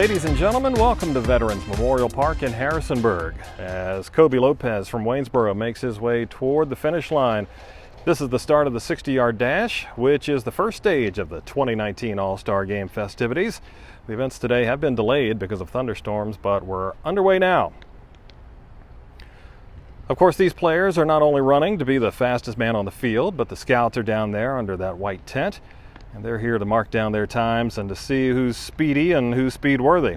Ladies and gentlemen, welcome to Veterans Memorial Park in Harrisonburg as Kobe Lopez from Waynesboro makes his way toward the finish line. This is the start of the 60-yard dash, which is the first stage of the 2019 All-Star Game festivities. The events today have been delayed because of thunderstorms, but we're underway now. Of course, these players are not only running to be the fastest man on the field, but the scouts are down there under that white tent. And they're here to mark down their times and to see who's speedy and who's speed worthy.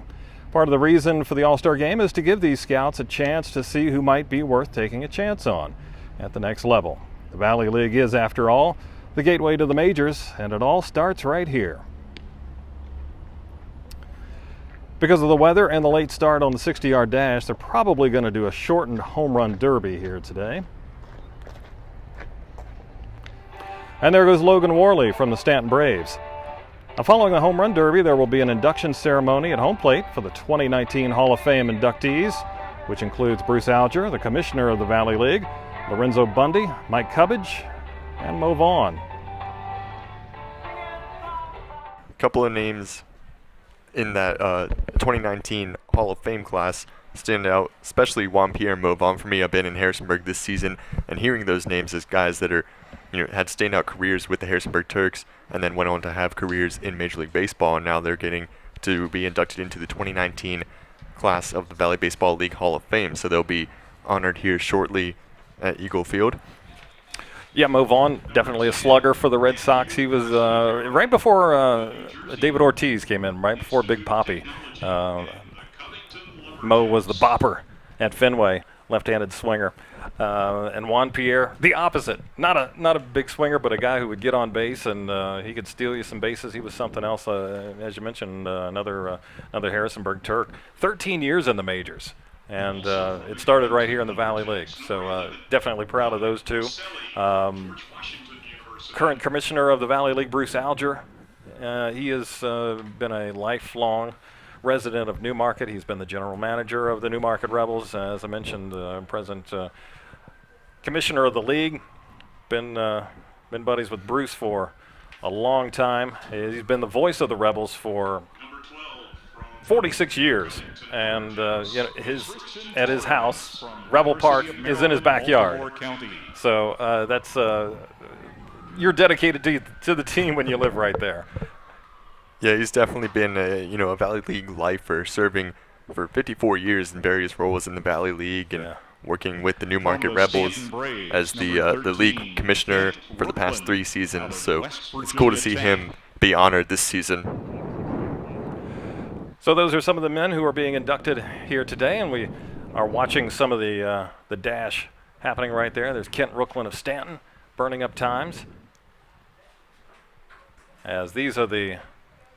Part of the reason for the All-Star Game is to give these scouts a chance to see who might be worth taking a chance on at the next level. The Valley League is, after all, the gateway to the majors, and it all starts right here. Because of the weather and the late start on the 60-yard dash, they're probably going to do a shortened home run derby here today. And there goes Logan Worley from the Stanton Braves. Now, following the home run derby, there will be an induction ceremony at home plate for the 2019 Hall of Fame inductees, which includes Bruce Alger, the commissioner of the Valley League, Lorenzo Bundy, Mike Cubbage, and Mo Vaughn. A couple of names in that 2019 Hall of Fame class stand out, especially Juan Pierre and Mo Vaughn for me. I've been in Harrisonburg this season, and hearing those names as guys that are had standout careers with the Harrisonburg Turks and then went on to have careers in Major League Baseball, and now they're getting to be inducted into the 2019 class of the Valley Baseball League Hall of Fame. So they'll be honored here shortly at Eagle Field. Yeah, Mo Vaughn, definitely a slugger for the Red Sox. He was right before David Ortiz came in, right before Big Papi. Mo was the bopper at Fenway, left-handed swinger. And Juan Pierre, the opposite. Not a big swinger, but a guy who would get on base and he could steal you some bases. He was something else. As you mentioned, another Harrisonburg Turk. 13 years in the majors, and it started right here in the Valley League. So definitely proud of those two. Current commissioner of the Valley League, Bruce Alger. He has been a lifelong resident of Newmarket. He's been the general manager of the Newmarket Rebels, as I mentioned, present commissioner of the league. Been buddies with Bruce for a long time. He's been the voice of the Rebels for 46 years, and at his house, Rebel Park is in his backyard. So that's you're dedicated to the team when you live right there. Yeah, he's definitely been a Valley League lifer, serving for 54 years in various roles in the Valley League and working with the Newmarket Rebels as the league commissioner for the past 3 seasons. So it's cool to see him be honored this season. So those are some of the men who are being inducted here today, and we are watching some of the dash happening right there. There's Kent Rooklyn of Stanton burning up times, as these are the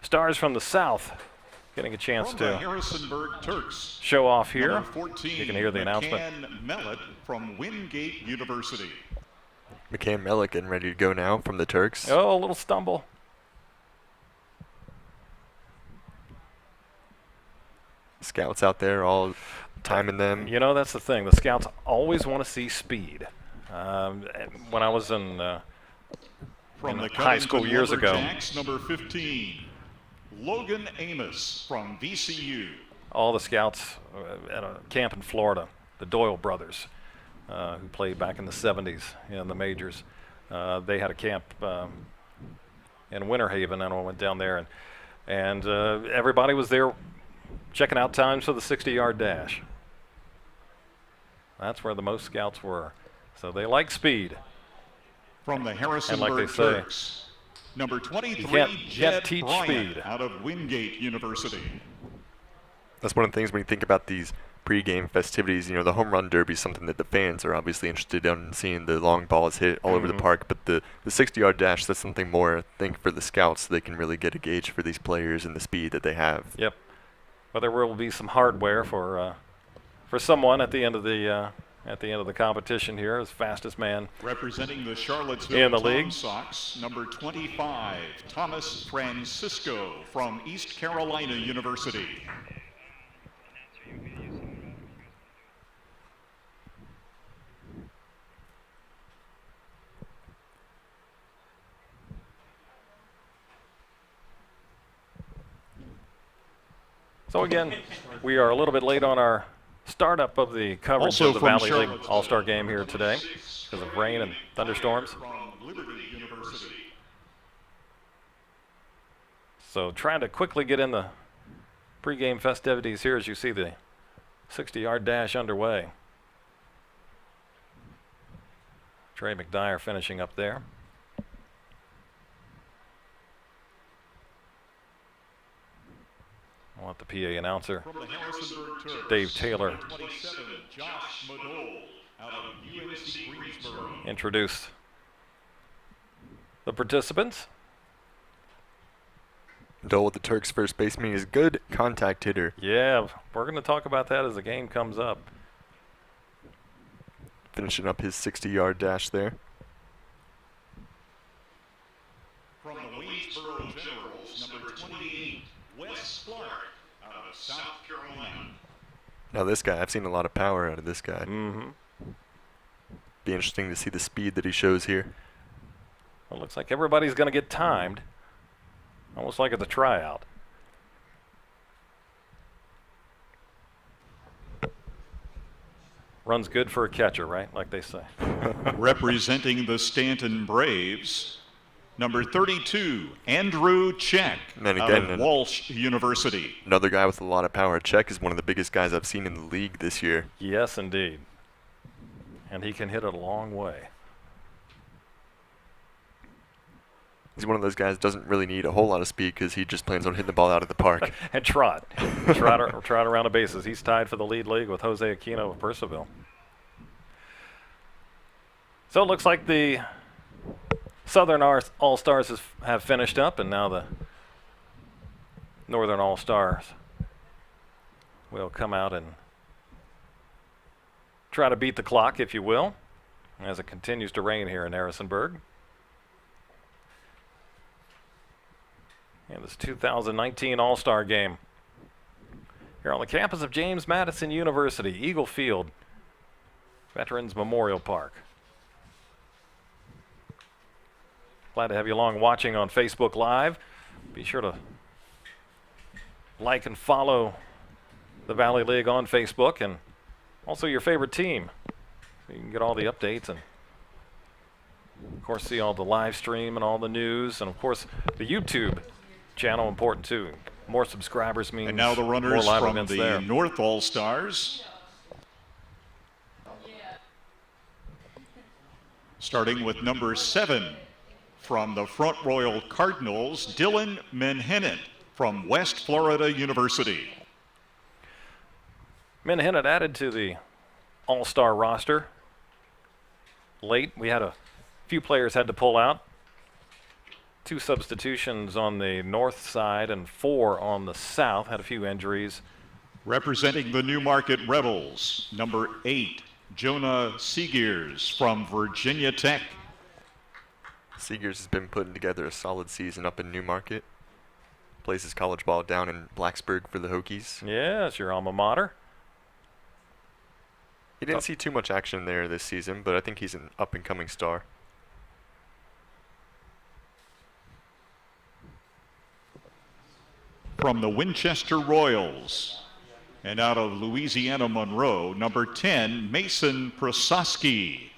stars from the South getting a chance to show off here. 14, you can hear the announcement. Mellett from Wingate University. McCann Mellett getting ready to go now from the Turks. Oh, a little stumble. Scouts out there all timing them. That's the thing. The scouts always want to see speed. When I was in high school years ago, number 15. Logan Amos from VCU. All the scouts at a camp in Florida, the Doyle brothers, who played back in the 70s in the majors, they had a camp in Winter Haven, and I went down there, and everybody was there checking out times for the 60-yard dash. That's where the most scouts were. So they like speed. From the Harrisonburg and like they say, Turks. Number 23, can't teach Bryant, speed. out of Wingate University. That's one of the things when you think about these pre-game festivities. The home run derby is something that the fans are obviously interested in, seeing the long balls hit all over the park. But the 60-yard dash, that's something more, I think, for the scouts, so they can really get a gauge for these players and the speed that they have. Yep. Well, there will be some hardware for someone at the end of the competition here, as fastest man representing the Charlottesville in the league. Sox, number 25, Thomas Francisco from East Carolina University. So again, we are a little bit late on our startup of the coverage Also of the from Valley League Charlottesville, All-Star game here today because of rain and thunderstorms. From Liberty University. So trying to quickly get in the pregame festivities here as you see the 60-yard dash underway. Trey McDyer finishing up there. I want the PA announcer, From the Harrisonburg Terps, Dave Taylor, 27, Josh Madole, out of UNC Greensboro. introduce the participants. Dole, the Turks' first baseman, is a good contact hitter. Yeah, we're going to talk about that as the game comes up. Finishing up his 60-yard dash there. From the Waynesboro Generals, number 28, Wes Clark, out of South Carolina. Now this guy, I've seen a lot of power out of this guy. Mm-hmm. Be interesting to see the speed that he shows here. Well, it looks like everybody's going to get timed, almost like at the tryout. Runs good for a catcher, right? Like they say. Representing the Stanton Braves, number 32, Andrew Check, And out again, of Walsh University. Another guy with a lot of power. Czech is one of the biggest guys I've seen in the league this year. Yes, indeed. And he can hit it a long way. He's one of those guys that doesn't really need a whole lot of speed because he just plans on hitting the ball out of the park. And trot around the bases. He's tied for the lead league with Jose Aquino of Percival. So it looks like the Southern All-Stars have finished up, and now the Northern All-Stars will come out and try to beat the clock, if you will, as it continues to rain here in Harrisonburg. And this 2019 All-Star game here on the campus of James Madison University, Eagle Field, Veterans Memorial Park. Glad to have you along watching on Facebook Live. Be sure to like and follow the Valley League on Facebook and also your favorite team. So you can get all the updates and, of course, see all the live stream and all the news. And, of course, the YouTube channel important too. More subscribers means And now the more runners live from events the there. North All-Stars. Starting with number 7 from the Front Royal Cardinals, Dylan Menhennet from West Florida University. Menhennet added to the All-Star roster late. We had a few players had to pull out. 2 substitutions on the north side and 4 on the south. Had a few injuries. Representing the Newmarket Rebels, number 8, Jonah Seegers from Virginia Tech. Seegers has been putting together a solid season up in Newmarket. Plays his college ball down in Blacksburg for the Hokies. Yeah, it's your alma mater. He didn't see too much action there this season, but I think he's an up-and-coming star. From the Winchester Royals, and out of Louisiana Monroe, number 10, Mason Prososki.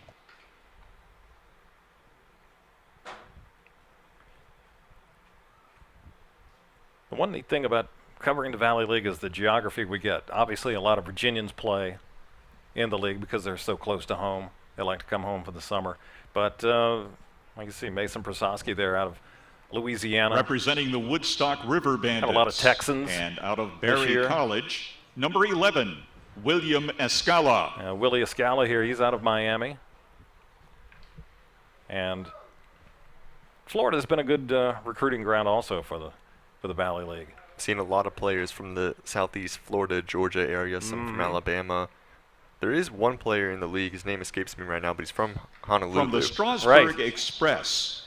The one neat thing about covering the Valley League is the geography we get. Obviously, a lot of Virginians play in the league because they're so close to home. They like to come home for the summer. But like you see, Mason Prososki there out of Louisiana. Representing the Woodstock River Bandits. Have a lot of Texans And out of this Berry year. College, number 11, William Escala. Willie Escala here, he's out of Miami. And Florida's been a good recruiting ground also for the Valley League. Seen a lot of players from the southeast Florida, Georgia area, some from Alabama. There is one player in the league, his name escapes me right now, but he's from Honolulu. From the Strasburg Right. Express.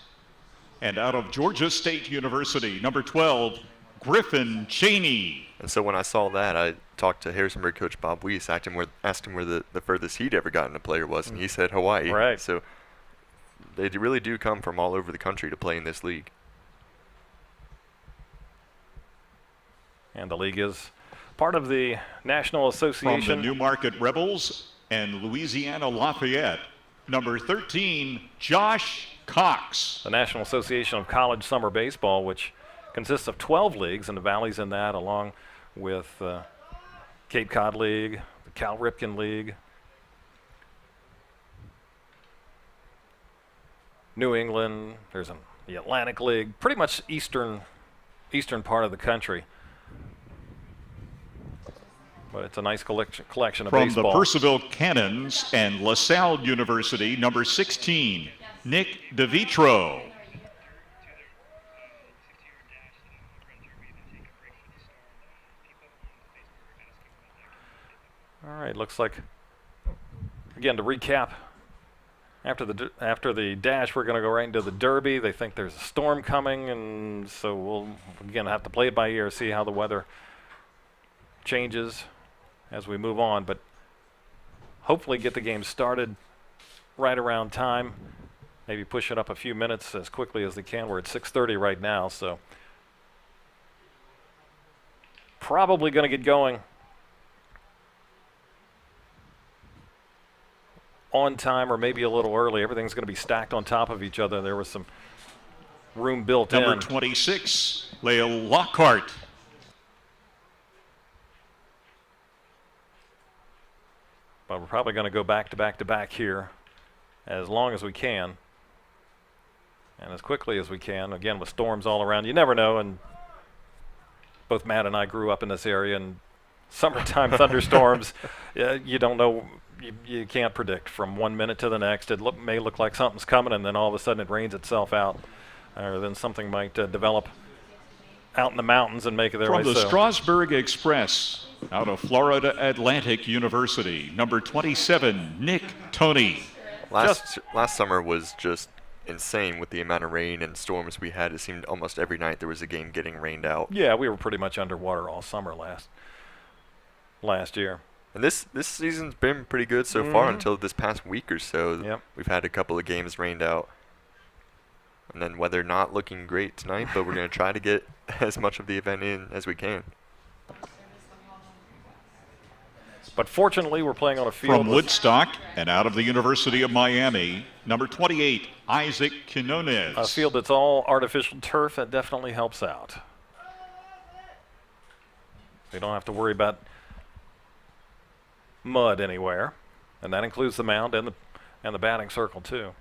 And out of Georgia State University, number 12, Griffin Cheney. And so when I saw that, I talked to Harrisonburg coach Bob Weiss, asked him where the furthest he'd ever gotten a player was, and he said Hawaii. Right. So they really do come from all over the country to play in this league. And the league is part of the National From the Association. Newmarket Rebels and Louisiana Lafayette, number 13, Josh Cox. The National Association of College Summer Baseball, which consists of 12 leagues, and the Valley's in that, along with Cape Cod League, the Cal Ripken League, New England, there's the Atlantic League, pretty much eastern part of the country. But it's a nice collection of From baseball. the Purcellville Cannons and LaSalle University, number 16, Nick DeVitro. All right, looks like, again, to recap, after the dash, we're going to go right into the Derby. They think there's a storm coming, and so we'll, again, have to play it by ear, see how the weather changes as we move on, but hopefully get the game started right around time. Maybe push it up a few minutes as quickly as they can. We're at 6:30 right now, so probably going to get going on time or maybe a little early. Everything's going to be stacked on top of each other. There was some room built in. Number 26, Lael Lockhart. But we're probably going to go back to back to back here as long as we can and as quickly as we can. Again, with storms all around, you never know. And both Matt and I grew up in this area, and summertime thunderstorms, you don't know. You can't predict from 1 minute to the next. It may look like something's coming, and then all of a sudden it rains itself out, or then something might develop out in the mountains and make it their way. From the Strasburg Express, out of Florida Atlantic University, number 27, Nick Toney. Last summer was just insane with the amount of rain and storms we had. It seemed almost every night there was a game getting rained out. Yeah, we were pretty much underwater all summer last year. And this season's been pretty good so far until this past week or so. Yep. We've had a couple of games rained out. And then weather not looking great tonight, but we're going to try to get as much of the event in as we can. But fortunately, we're playing on a field From Woodstock and out of the University of Miami, number 28, Isaac Quinones. a field that's all artificial turf. That definitely helps out. We don't have to worry about mud anywhere, and that includes the mound and the batting circle too.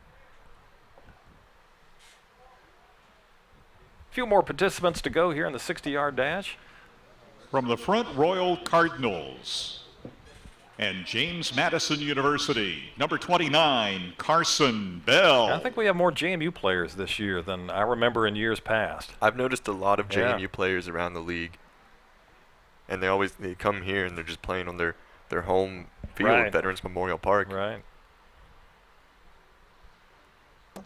A few more participants to go here in the 60-yard dash. From the Front Royal Cardinals and James Madison University, number 29, Carson Bell. I think we have more JMU players this year than I remember in years past. I've noticed a lot of Yeah. JMU players around the league, and they come here and they're just playing on their home field, Right. Veterans Memorial Park. Right. In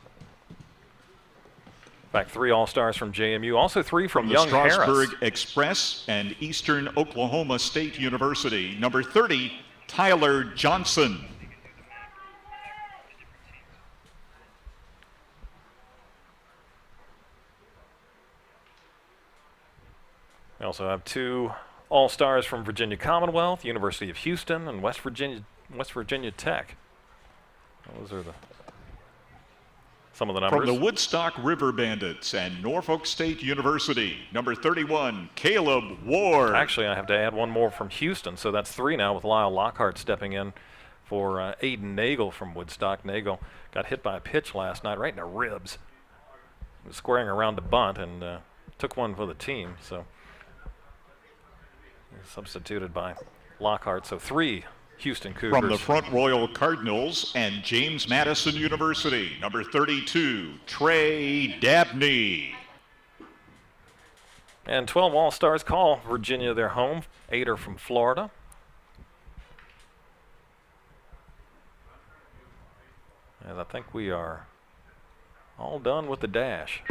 fact, 3 All-Stars from JMU, also 3 from the Young Strasburg Harris. Express and Eastern Oklahoma State University, number 30, Tyler Johnson. We also have 2 All-Stars from Virginia Commonwealth, University of Houston, and West Virginia Tech. Those are some of the numbers. From the Woodstock River Bandits and Norfolk State University, number 31, Caleb Ward. Actually, I have to add 1 more from Houston, so that's 3 now with Lyle Lockhart stepping in for Aiden Nagel from Woodstock. Nagel got hit by a pitch last night right in the ribs. He was squaring around to bunt and took one for the team, so substituted by Lockhart. So 3 Houston Cougars. From the Front Royal Cardinals and James Madison University, number 32, Trey Dabney. And 12 All-Stars call Virginia their home. 8 are from Florida. And I think we are all done with the dash.